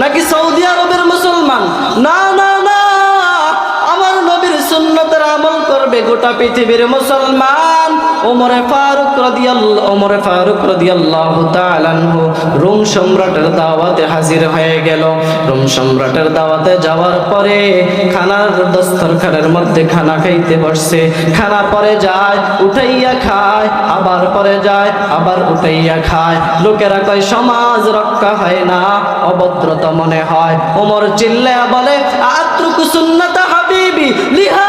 নাকি সৌদি আরবের মুসলমান? না না না, আমার নবীর সুন্নতের আমল করবে গোটা পৃথিবীর মুসলমান। ওমরে ফারুক রাদিয়াল্লাহু তাআলা আনহু রোম সম্রাটের দাওয়াতে হাজির হয়ে গেল। রোম সম্রাটের দাওয়াতে যাওয়ার পরে খানার দস্তরখানের মধ্যে খানা খাইতে বসছে। খানা পরে যায়, উঠাইয়া খায়, আবার পরে যায়, আবার উঠাইয়া খায়। লোকেরা কয় সমাজ রক্ষা হয় না, অভদ্রতা মনে হয়। ওমর চিল্লায়া বলে, আত্রুকু সুন্নাতা হাবিবি লিহা